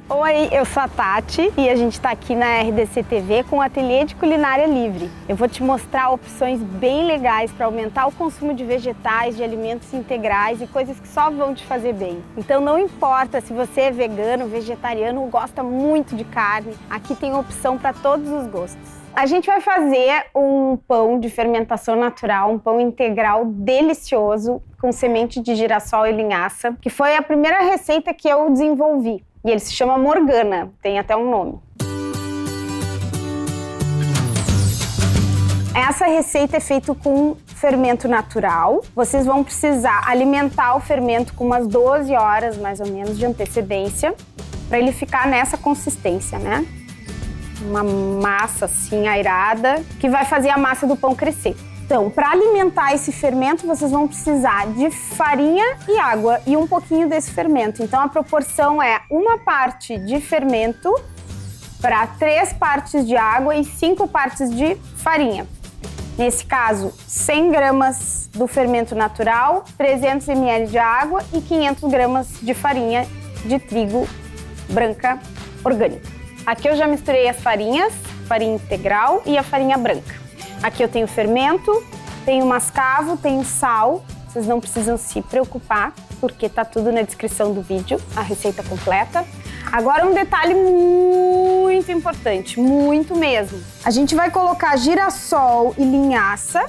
Oi, eu sou a Tati e a gente está aqui na RDC TV com o Ateliê de Culinária Livre. Eu vou te mostrar opções bem legais para aumentar o consumo de vegetais, de alimentos integrais e coisas que só vão te fazer bem. Então não importa se você é vegano, vegetariano ou gosta muito de carne, aqui tem opção para todos os gostos. A gente vai fazer um pão de fermentação natural, um pão integral delicioso com semente de girassol e linhaça, que foi a primeira receita que eu desenvolvi. E ele se chama Morgana, tem até um nome. Essa receita é feita com fermento natural. Vocês vão precisar alimentar o fermento com umas 12 horas, mais ou menos, de antecedência, para ele ficar nessa consistência, né? Uma massa assim airada, que vai fazer a massa do pão crescer. Então, para alimentar esse fermento, vocês vão precisar de farinha e água e um pouquinho desse fermento. Então, a proporção é 1 parte de fermento para 3 partes de água e 5 partes de farinha. Nesse caso, 100 gramas do fermento natural, 300 ml de água e 500 gramas de farinha de trigo branca orgânica. Aqui eu já misturei as farinhas, farinha integral e a farinha branca. Aqui eu tenho fermento, tenho mascavo, tenho sal. Vocês não precisam se preocupar, porque tá tudo na descrição do vídeo, a receita completa. Agora um detalhe muito importante, muito mesmo. A gente vai colocar girassol e linhaça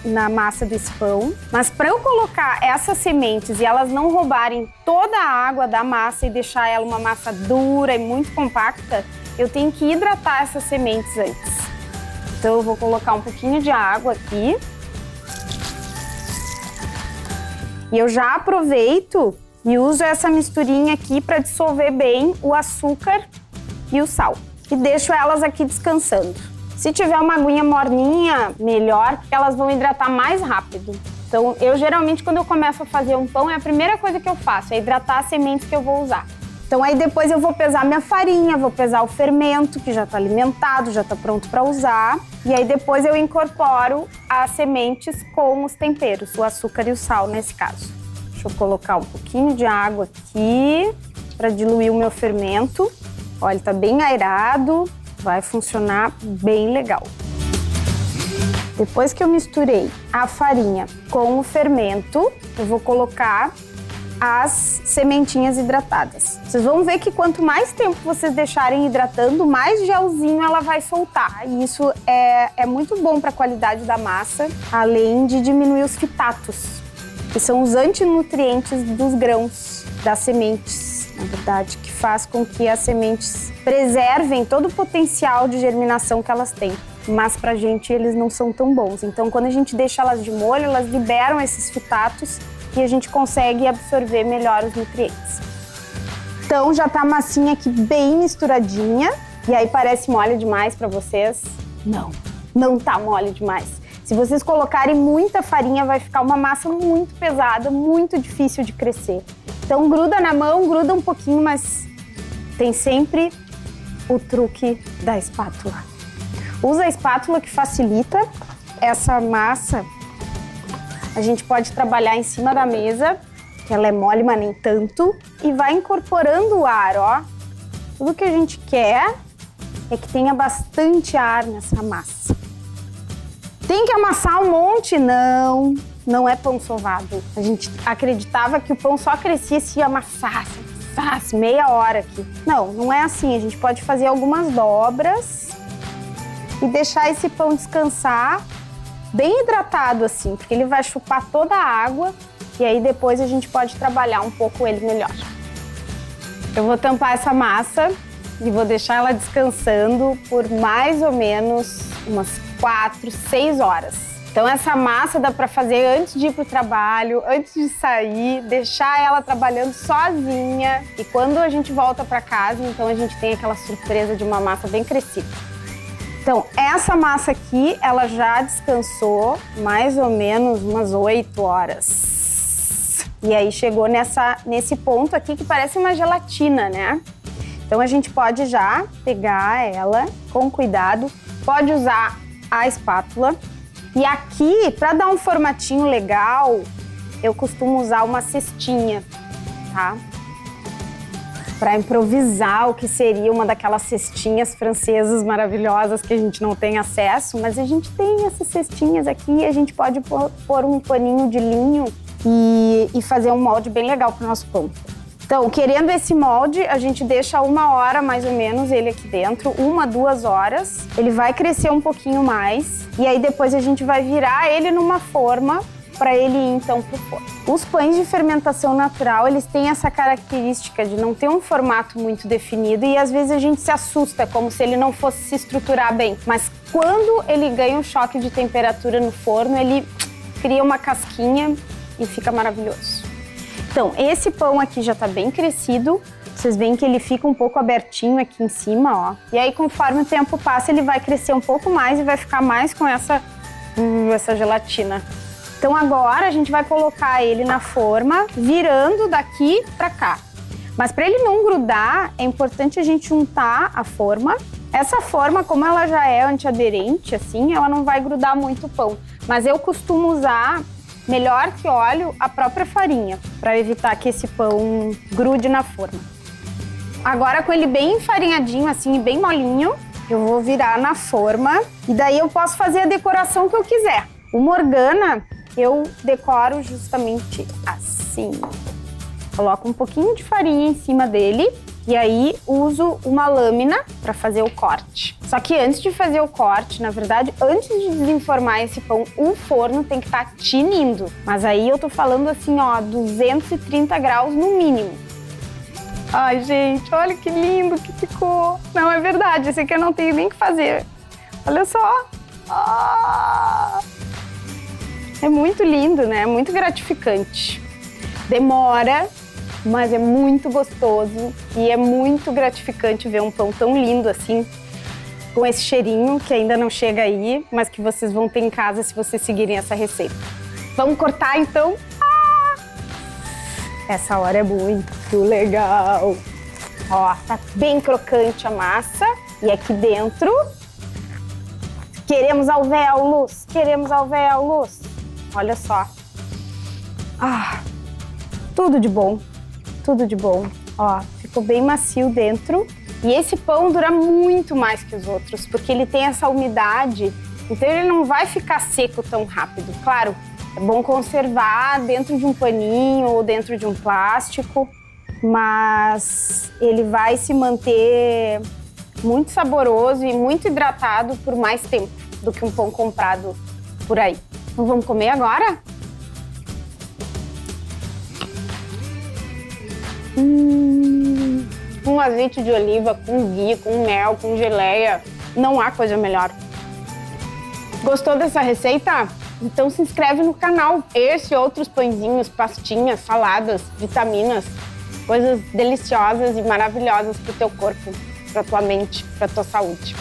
na massa desse pão, mas para eu colocar essas sementes e elas não roubarem toda a água da massa e deixar ela uma massa dura e muito compacta, eu tenho que hidratar essas sementes antes. Então eu vou colocar um pouquinho de água aqui. E eu já aproveito e uso essa misturinha aqui para dissolver bem o açúcar e o sal. E deixo elas aqui descansando. Se tiver uma aguinha morninha, melhor, porque elas vão hidratar mais rápido. Então, eu geralmente, quando eu começo a fazer um pão, a primeira coisa que eu faço é hidratar as sementes que eu vou usar. Então, aí depois eu vou pesar minha farinha, vou pesar o fermento, que já está alimentado, já está pronto para usar. E aí depois eu incorporo as sementes com os temperos, o açúcar e o sal, nesse caso. Deixa eu colocar um pouquinho de água aqui para diluir o meu fermento. Olha, ele tá bem aerado, vai funcionar bem legal. Depois que eu misturei a farinha com o fermento, eu vou colocar as sementinhas hidratadas. Vocês vão ver que quanto mais tempo vocês deixarem hidratando, mais gelzinho ela vai soltar. E isso é muito bom para a qualidade da massa, além de diminuir os fitatos, que são os antinutrientes dos grãos, das sementes, na verdade, que faz com que as sementes preservem todo o potencial de germinação que elas têm. Mas pra gente eles não são tão bons. Então, quando a gente deixa elas de molho, elas liberam esses fitatos e a gente consegue absorver melhor os nutrientes. Então, já tá a massinha aqui bem misturadinha. E aí, parece mole demais pra vocês? Não, não tá mole demais. Se vocês colocarem muita farinha, vai ficar uma massa muito pesada, muito difícil de crescer. Então gruda na mão, gruda um pouquinho, mas tem sempre o truque da espátula. Usa a espátula que facilita essa massa. A gente pode trabalhar em cima da mesa, que ela é mole, mas nem tanto, e vai incorporando o ar, ó. Tudo que a gente quer é que tenha bastante ar nessa massa. Tem que amassar um monte? Não, não é pão sovado. A gente acreditava que o pão só crescia se amassasse meia hora aqui. Não, não é assim. A gente pode fazer algumas dobras e deixar esse pão descansar bem hidratado assim, porque ele vai chupar toda a água e aí depois a gente pode trabalhar um pouco ele melhor. Eu vou tampar essa massa e vou deixar ela descansando por mais ou menos umas 4, 6 horas. Então essa massa dá para fazer antes de ir pro trabalho, antes de sair, deixar ela trabalhando sozinha e quando a gente volta para casa, então a gente tem aquela surpresa de uma massa bem crescida. Então essa massa aqui, ela já descansou mais ou menos umas 8 horas. E aí chegou nesse ponto aqui que parece uma gelatina, né? Então a gente pode já pegar ela com cuidado, pode usar a espátula. E aqui, para dar um formatinho legal, eu costumo usar uma cestinha, tá? para improvisar o que seria uma daquelas cestinhas francesas maravilhosas que a gente não tem acesso, mas a gente tem essas cestinhas aqui, a gente pode pôr um paninho de linho e fazer um molde bem legal para o nosso pão. Então, querendo esse molde, a gente deixa 1 hora mais ou menos ele aqui dentro, 1, 2 horas. Ele vai crescer um pouquinho mais e aí depois a gente vai virar ele numa forma para ele ir então pro forno. Os pães de fermentação natural, eles têm essa característica de não ter um formato muito definido e às vezes a gente se assusta, como se ele não fosse se estruturar bem. Mas quando ele ganha um choque de temperatura no forno, ele cria uma casquinha e fica maravilhoso. Então, esse pão aqui já tá bem crescido. Vocês veem que ele fica um pouco abertinho aqui em cima, ó. E aí, conforme o tempo passa, ele vai crescer um pouco mais e vai ficar mais com essa gelatina. Então, agora a gente vai colocar ele na forma, virando daqui pra cá. Mas para ele não grudar, é importante a gente untar a forma. Essa forma, como ela já é antiaderente, assim, ela não vai grudar muito o pão. Mas eu costumo usar, melhor que óleo, a própria farinha, para evitar que esse pão grude na forma. Agora, com ele bem enfarinhadinho, assim, bem molinho, eu vou virar na forma e daí eu posso fazer a decoração que eu quiser. O Morgana, eu decoro justamente assim. Coloco um pouquinho de farinha em cima dele e aí uso uma lâmina para fazer o corte. Só que antes de fazer o corte, na verdade, antes de desenformar esse pão, o forno tem que estar tinindo. Mas aí eu tô falando assim, ó, 230 graus no mínimo. Ai, gente, olha que lindo que ficou. Não, é verdade, esse aqui eu não tenho nem o que fazer. Olha só. Ah! É muito lindo, né? Muito gratificante. Demora, mas é muito gostoso e é muito gratificante ver um pão tão lindo assim, com esse cheirinho que ainda não chega aí, mas que vocês vão ter em casa se vocês seguirem essa receita. Vamos cortar então? Ah! Essa hora é muito legal. Ó, tá bem crocante a massa e aqui dentro queremos alvéolos, queremos alvéolos. Olha só. Ah, tudo de bom, tudo de bom. Ó, ficou bem macio dentro. E esse pão dura muito mais que os outros, porque ele tem essa umidade, então ele não vai ficar seco tão rápido. Claro, é bom conservar dentro de um paninho ou dentro de um plástico, mas ele vai se manter muito saboroso e muito hidratado por mais tempo do que um pão comprado por aí. Então vamos comer agora? Com azeite de oliva, com ghee, com mel, com geleia, não há coisa melhor. Gostou dessa receita? Então se inscreve no canal. Esse e outros pãezinhos, pastinhas, saladas, vitaminas, coisas deliciosas e maravilhosas pro teu corpo, pra tua mente, pra tua saúde.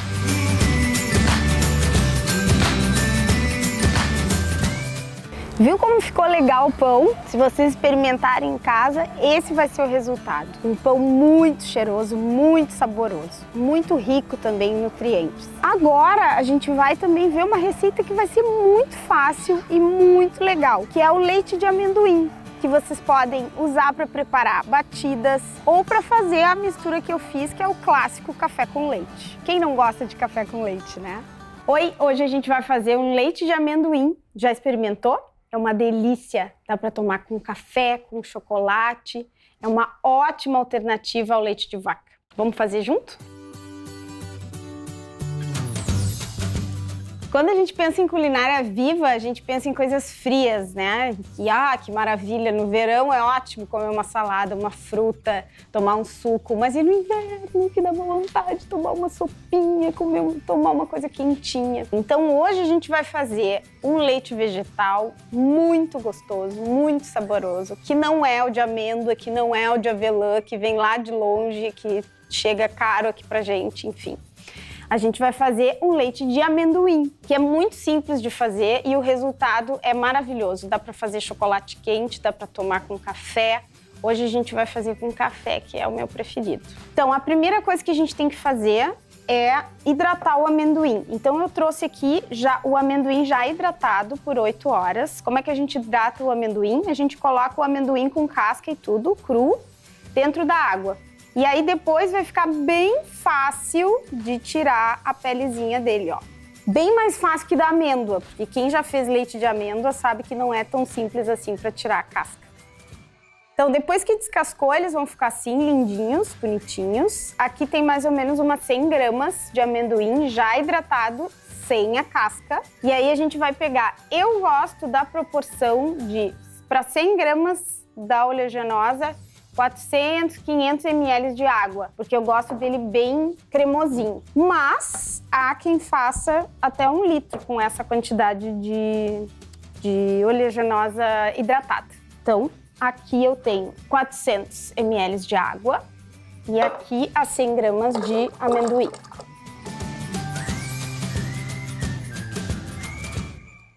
Viu como ficou legal o pão? Se vocês experimentarem em casa, esse vai ser o resultado. Um pão muito cheiroso, muito saboroso, muito rico também em nutrientes. Agora a gente vai também ver uma receita que vai ser muito fácil e muito legal, que é o leite de amendoim, que vocês podem usar para preparar batidas ou para fazer a mistura que eu fiz, que é o clássico café com leite. Quem não gosta de café com leite, né? Oi, hoje a gente vai fazer um leite de amendoim. Já experimentou? É uma delícia, dá para tomar com café, com chocolate. É uma ótima alternativa ao leite de vaca. Vamos fazer junto? Quando a gente pensa em culinária viva, a gente pensa em coisas frias, né? Que maravilha, no verão é ótimo comer uma salada, uma fruta, tomar um suco, mas e no inverno que dá uma vontade de tomar uma sopinha, tomar uma coisa quentinha. Então hoje a gente vai fazer um leite vegetal muito gostoso, muito saboroso, que não é o de amêndoa, que não é o de avelã, que vem lá de longe, que chega caro aqui pra gente, enfim. A gente vai fazer um leite de amendoim, que é muito simples de fazer e o resultado é maravilhoso. Dá para fazer chocolate quente, dá para tomar com café. Hoje a gente vai fazer com café, que é o meu preferido. Então, a primeira coisa que a gente tem que fazer é hidratar o amendoim. Então, eu trouxe aqui o amendoim já hidratado por 8 horas. Como é que a gente hidrata o amendoim? A gente coloca o amendoim com casca e tudo, cru, dentro da água. E aí depois vai ficar bem fácil de tirar a pelezinha dele, ó. Bem mais fácil que da amêndoa, porque quem já fez leite de amêndoa sabe que não é tão simples assim para tirar a casca. Então, depois que descascou, eles vão ficar assim, lindinhos, bonitinhos. Aqui tem mais ou menos umas 100 gramas de amendoim já hidratado, sem a casca. E aí a gente vai pegar, eu gosto da proporção de, para 100 gramas da oleaginosa, 400, 500 ml de água, porque eu gosto dele bem cremosinho. Mas há quem faça até 1 litro com essa quantidade de oleaginosa hidratada. Então, aqui eu tenho 400 ml de água e aqui as 100 gramas de amendoim.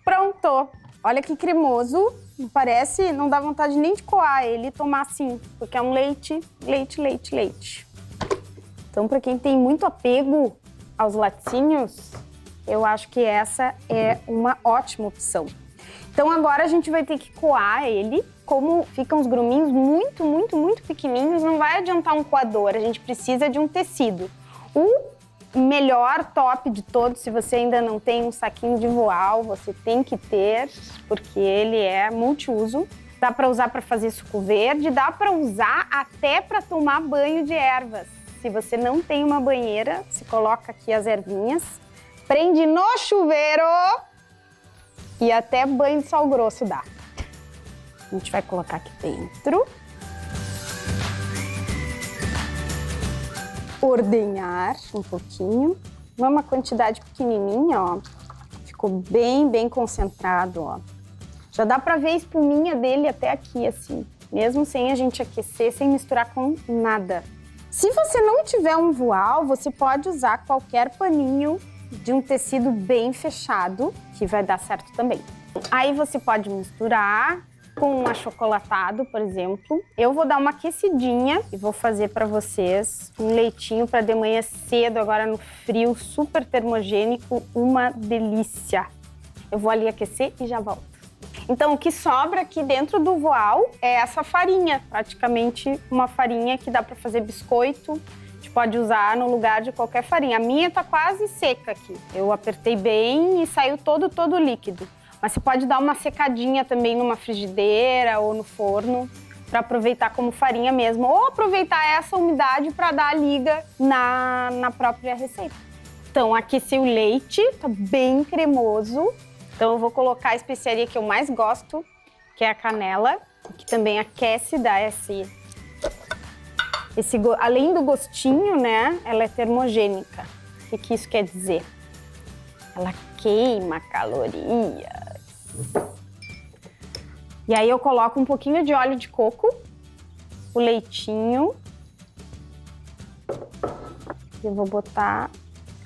Pronto! Olha que cremoso. Parece, não dá vontade nem de coar ele e tomar assim, porque é um leite, leite, leite, leite. Então, para quem tem muito apego aos laticínios, eu acho que essa é uma ótima opção. Então, agora a gente vai ter que coar ele. Como ficam os gruminhos muito, muito, muito pequenininhos, não vai adiantar um coador, a gente precisa de um tecido. O melhor top de todos, se você ainda não tem um saquinho de voal, você tem que ter, porque ele é multiuso. Dá para usar para fazer suco verde, dá para usar até para tomar banho de ervas. Se você não tem uma banheira, você coloca aqui as ervinhas, prende no chuveiro e até banho de sal grosso dá. A gente vai colocar aqui dentro. Ordenhar um pouquinho. Não é uma quantidade pequenininha, ó. Ficou bem, bem concentrado, ó. Já dá pra ver a espuminha dele até aqui, assim. Mesmo sem a gente aquecer, sem misturar com nada. Se você não tiver um voal, você pode usar qualquer paninho de um tecido bem fechado, que vai dar certo também. Aí você pode misturar com um achocolatado, por exemplo. Eu vou dar uma aquecidinha e vou fazer para vocês um leitinho para de manhã cedo, agora no frio, super termogênico, uma delícia. Eu vou ali aquecer e já volto. Então, o que sobra aqui dentro do voal é essa farinha, praticamente uma farinha que dá para fazer biscoito. A gente pode usar no lugar de qualquer farinha. A minha tá quase seca aqui. Eu apertei bem e saiu todo líquido. Mas você pode dar uma secadinha também numa frigideira ou no forno para aproveitar como farinha mesmo. Ou aproveitar essa umidade para dar a liga na própria receita. Então, aqueci o leite, tá bem cremoso. Então, eu vou colocar a especiaria que eu mais gosto, que é a canela, que também aquece, dá além do gostinho, né? Ela é termogênica. O que isso quer dizer? Ela queima calorias. E aí eu coloco um pouquinho de óleo de coco, o leitinho. Eu vou botar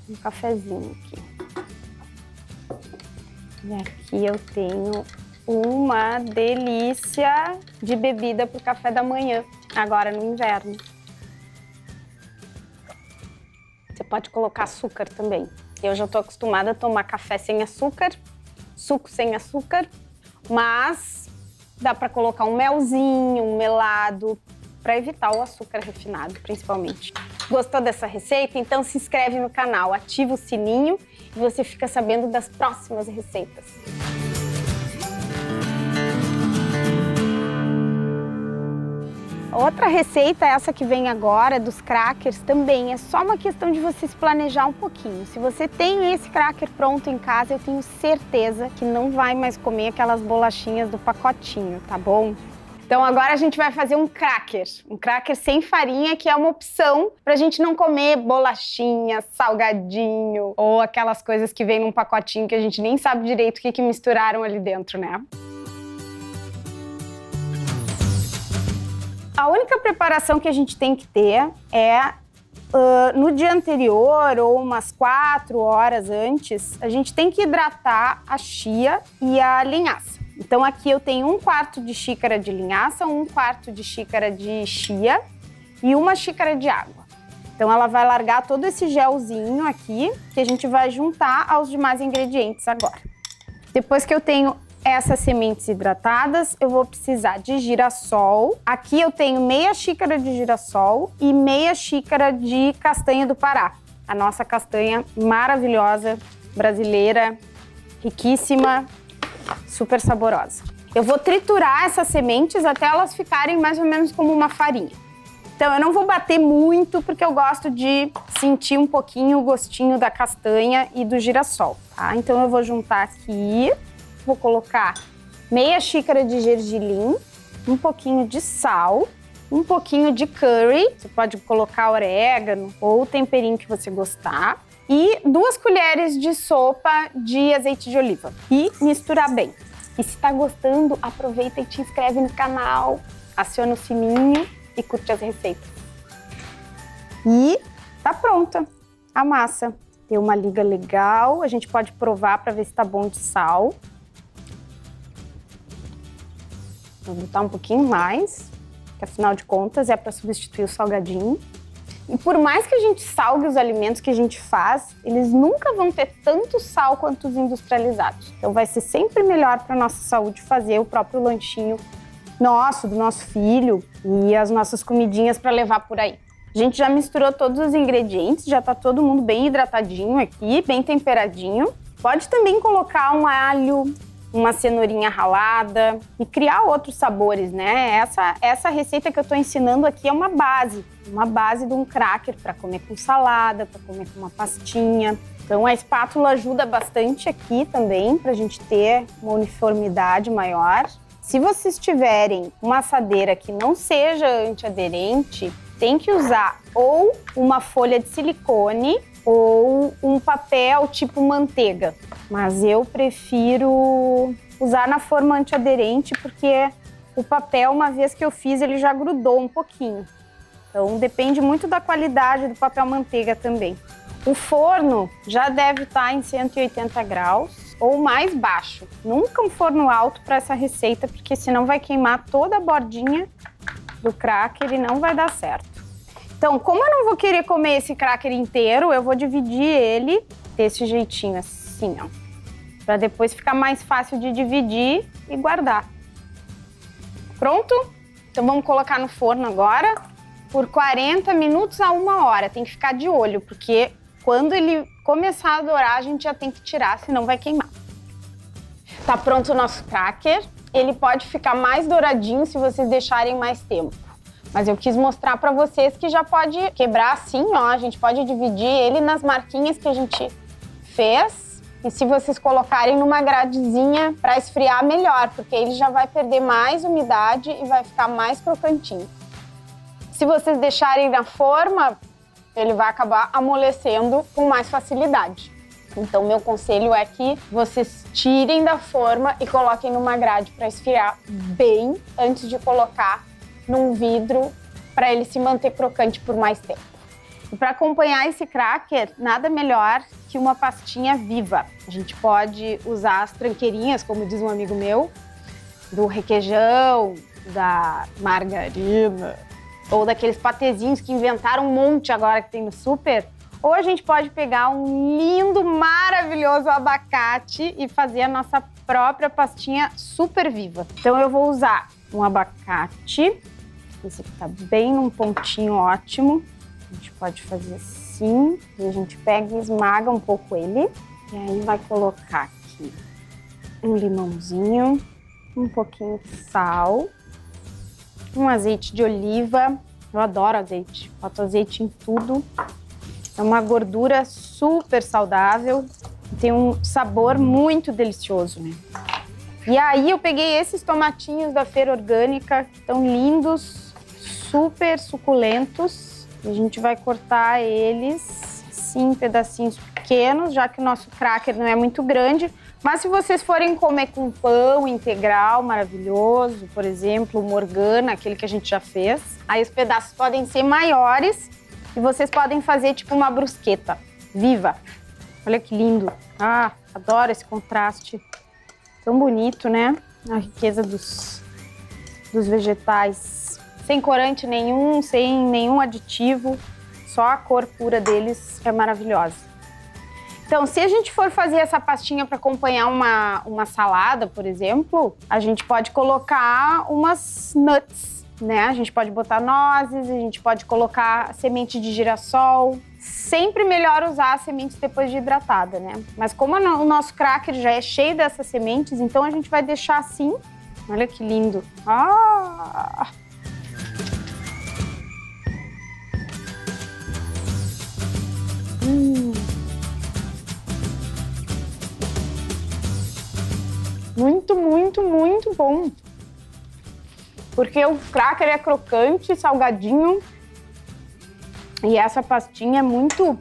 um cafezinho aqui. E aqui eu tenho uma delícia de bebida para o café da manhã, agora no inverno. Você pode colocar açúcar também. Eu já estou acostumada a tomar café sem açúcar, suco sem açúcar, mas dá para colocar um melzinho, um melado, para evitar o açúcar refinado, principalmente. Gostou dessa receita? Então se inscreve no canal, ativa o sininho e você fica sabendo das próximas receitas. Outra receita, essa que vem agora, dos crackers, também é só uma questão de você se planejar um pouquinho. Se você tem esse cracker pronto em casa, eu tenho certeza que não vai mais comer aquelas bolachinhas do pacotinho, tá bom? Então agora a gente vai fazer um cracker sem farinha, que é uma opção pra gente não comer bolachinha, salgadinho ou aquelas coisas que vem num pacotinho que a gente nem sabe direito o que misturaram ali dentro, né? A única preparação que a gente tem que ter é no dia anterior ou umas 4 horas antes, a gente tem que hidratar a chia e a linhaça. Então aqui eu tenho 1/4 de xícara de linhaça, 1/4 de xícara de chia e 1 xícara de água. Então ela vai largar todo esse gelzinho aqui que a gente vai juntar aos demais ingredientes agora. Depois que eu tenho essas sementes hidratadas, eu vou precisar de girassol. Aqui eu tenho meia xícara de girassol e meia xícara de castanha do Pará. A nossa castanha maravilhosa, brasileira, riquíssima, super saborosa. Eu vou triturar essas sementes até elas ficarem mais ou menos como uma farinha. Então eu não vou bater muito porque eu gosto de sentir um pouquinho o gostinho da castanha e do girassol, tá? Então eu vou juntar aqui, vou colocar meia xícara de gergelim, um pouquinho de sal, um pouquinho de curry, você pode colocar orégano ou o temperinho que você gostar, e 2 colheres de sopa de azeite de oliva e misturar bem. E se tá gostando, aproveita e te inscreve no canal, aciona o sininho e curte as receitas. E tá pronta a massa. Tem uma liga legal, a gente pode provar para ver se tá bom de sal. Vou botar um pouquinho mais, que afinal de contas é para substituir o salgadinho. E por mais que a gente salgue os alimentos que a gente faz, eles nunca vão ter tanto sal quanto os industrializados. Então vai ser sempre melhor para nossa saúde fazer o próprio lanchinho nosso, do nosso filho e as nossas comidinhas para levar por aí. A gente já misturou todos os ingredientes, já tá todo mundo bem hidratadinho aqui, bem temperadinho. Pode também colocar um alho, uma cenourinha ralada e criar outros sabores, né? Essa receita que eu tô ensinando aqui é uma base de um cracker para comer com salada, para comer com uma pastinha. Então a espátula ajuda bastante aqui também para a gente ter uma uniformidade maior. Se vocês tiverem uma assadeira que não seja antiaderente, tem que usar ou uma folha de silicone ou um papel tipo manteiga. Mas eu prefiro usar na forma antiaderente porque o papel, uma vez que eu fiz, ele já grudou um pouquinho. Então depende muito da qualidade do papel manteiga também. O forno já deve estar em 180 graus ou mais baixo. Nunca um forno alto para essa receita, porque senão vai queimar toda a bordinha do cracker e não vai dar certo. Então, como eu não vou querer comer esse cracker inteiro, eu vou dividir ele desse jeitinho, assim, ó. Para depois ficar mais fácil de dividir e guardar. Pronto? Então vamos colocar no forno agora por 40 minutos a 1 hora. Tem que ficar de olho, porque quando ele começar a dourar, a gente já tem que tirar, senão vai queimar. Tá pronto o nosso cracker. Ele pode ficar mais douradinho se vocês deixarem mais tempo. Mas eu quis mostrar para vocês que já pode quebrar assim, ó. A gente pode dividir ele nas marquinhas que a gente fez. E se vocês colocarem numa gradezinha para esfriar, melhor, porque ele já vai perder mais umidade e vai ficar mais crocantinho. Se vocês deixarem na forma, ele vai acabar amolecendo com mais facilidade. Então, meu conselho é que vocês tirem da forma e coloquem numa grade para esfriar bem antes de colocar num vidro para ele se manter crocante por mais tempo. E para acompanhar esse cracker, nada melhor que uma pastinha viva. A gente pode usar as tranqueirinhas, como diz um amigo meu, do requeijão, da margarina, ou daqueles patezinhos que inventaram um monte agora que tem no super. Ou a gente pode pegar um lindo, maravilhoso abacate e fazer a nossa própria pastinha super viva. Então eu vou usar um abacate, esse aqui tá bem num pontinho ótimo. A gente pode fazer assim, e a gente pega e esmaga um pouco ele. E aí vai colocar aqui um limãozinho, um pouquinho de sal, um azeite de oliva. Eu adoro azeite, boto azeite em tudo. É uma gordura super saudável, tem um sabor muito delicioso, né? E aí eu peguei esses tomatinhos da Feira Orgânica, que estão lindos, super suculentos. E a gente vai cortar eles, assim, em pedacinhos pequenos, já que o nosso cracker não é muito grande. Mas se vocês forem comer com pão integral maravilhoso, por exemplo, o Morgana, aquele que a gente já fez, aí os pedaços podem ser maiores. E vocês podem fazer tipo uma brusqueta viva. Olha que lindo. Ah, adoro esse contraste. Tão bonito, né? A riqueza dos vegetais. Sem corante nenhum, sem nenhum aditivo. Só a cor pura deles é maravilhosa. Então, se a gente for fazer essa pastinha para acompanhar uma salada, por exemplo, a gente pode colocar umas nuts, né? A gente pode botar nozes, a gente pode colocar semente de girassol. Sempre melhor usar as sementes depois de hidratada, né? Mas como o nosso cracker já é cheio dessas sementes, então a gente vai deixar assim. Olha que lindo. Ah! Muito, muito, muito bom. Porque o cracker é crocante, salgadinho. E essa pastinha é muito...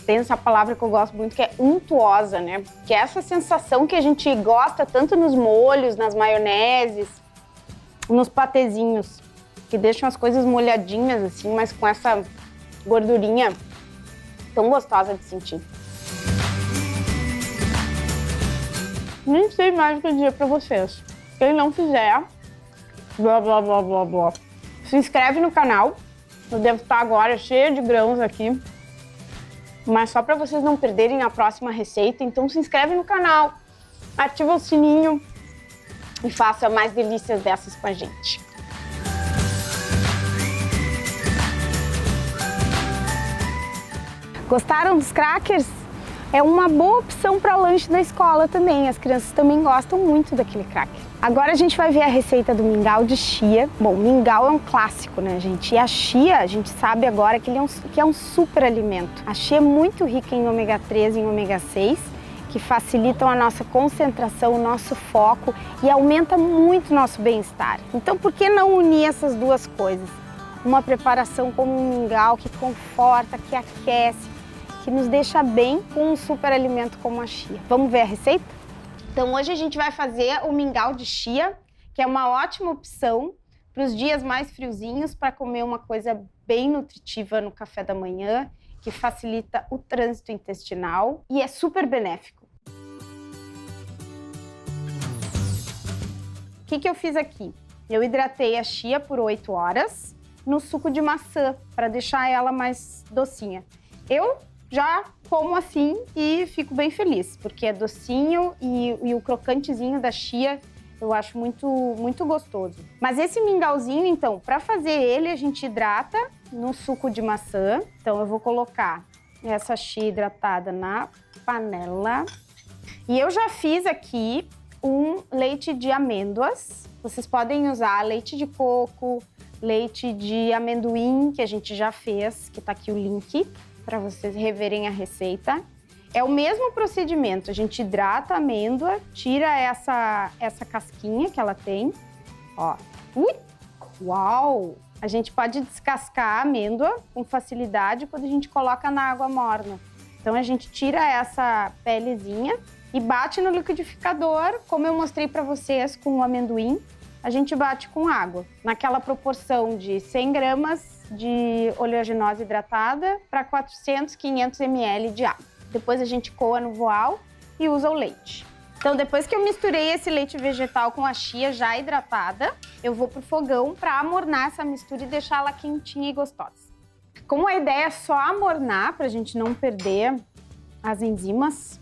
Tem essa palavra que eu gosto muito, que é untuosa, né? Que é essa sensação que a gente gosta tanto nos molhos, nas maioneses, nos patezinhos. Que deixam as coisas molhadinhas, assim, mas com essa gordurinha tão gostosa de sentir. Nem sei mais o que dizer pra vocês. Quem não fizer, blá, blá, blá, blá, blá. Se inscreve no canal. Eu devo estar agora cheia de grãos aqui. Mas só para vocês não perderem a próxima receita, então se inscreve no canal, ativa o sininho e faça mais delícias dessas com a gente. Gostaram dos crackers? É uma boa opção para lanche da escola também. As crianças também gostam muito daquele cracker. Agora a gente vai ver a receita do mingau de chia. Bom, mingau é um clássico, né, gente? E a chia, a gente sabe agora que é um super alimento. A chia é muito rica em ômega 3 e em ômega 6, que facilitam a nossa concentração, o nosso foco e aumenta muito o nosso bem-estar. Então, por que não unir essas duas coisas? Uma preparação como um mingau que conforta, que aquece, que nos deixa bem com um super alimento como a chia. Vamos ver a receita? Então hoje a gente vai fazer o mingau de chia, que é uma ótima opção para os dias mais friozinhos, para comer uma coisa bem nutritiva no café da manhã, que facilita o trânsito intestinal e é super benéfico. O que eu fiz aqui? Eu hidratei a chia por 8 horas no suco de maçã, para deixar ela mais docinha. Eu já como assim e fico bem feliz, porque é docinho e o crocantezinho da chia eu acho muito, muito gostoso. Mas esse mingauzinho, então, para fazer ele, a gente hidrata no suco de maçã. Então eu vou colocar essa chia hidratada na panela. E eu já fiz aqui um leite de amêndoas. Vocês podem usar leite de coco, leite de amendoim, que a gente já fez, que tá aqui o link, para vocês reverem a receita. É o mesmo procedimento, a gente hidrata a amêndoa, tira essa casquinha que ela tem, ó. Uau! A gente pode descascar a amêndoa com facilidade quando a gente coloca na água morna. Então a gente tira essa pelezinha e bate no liquidificador, como eu mostrei para vocês com o amendoim, a gente bate com água, naquela proporção de 100 gramas de oleaginosa hidratada para 400, 500 ml de água. Depois a gente coa no voal e usa o leite. Então, depois que eu misturei esse leite vegetal com a chia já hidratada, eu vou pro fogão para amornar essa mistura e deixá-la quentinha e gostosa. Como a ideia é só amornar, para a gente não perder as enzimas,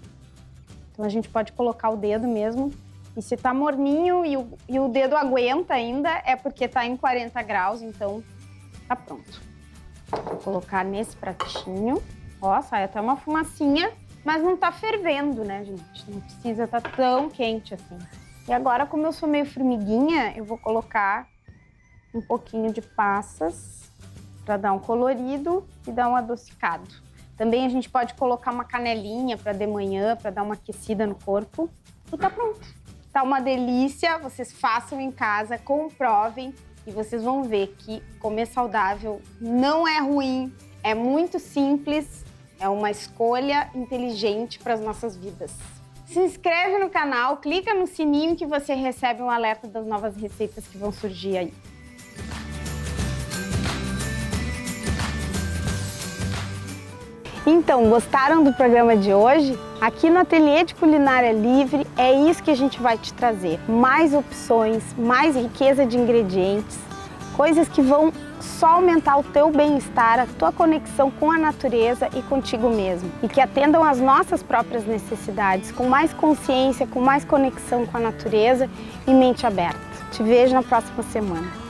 então a gente pode colocar o dedo mesmo. E se tá morninho e o dedo aguenta ainda, é porque tá em 40 graus, então tá pronto. Vou colocar nesse pratinho. Ó, sai até uma fumacinha, mas não tá fervendo, né, gente? Não precisa tá tão quente assim. E agora, como eu sou meio formiguinha, eu vou colocar um pouquinho de passas para dar um colorido e dar um adocicado. Também a gente pode colocar uma canelinha para de manhã, para dar uma aquecida no corpo. E tá pronto. Tá uma delícia, vocês façam em casa, comprovem e vocês vão ver que comer saudável não é ruim, é muito simples, é uma escolha inteligente para as nossas vidas. Se inscreve no canal, clica no sininho que você recebe um alerta das novas receitas que vão surgir aí. Então, gostaram do programa de hoje? Aqui no Ateliê de Culinária Livre é isso que a gente vai te trazer. Mais opções, mais riqueza de ingredientes, Coisas que vão só aumentar o teu bem-estar, a tua conexão com a natureza e contigo mesmo. E que atendam às nossas próprias necessidades, com mais consciência, com mais conexão com a natureza e mente aberta. Te vejo na próxima semana.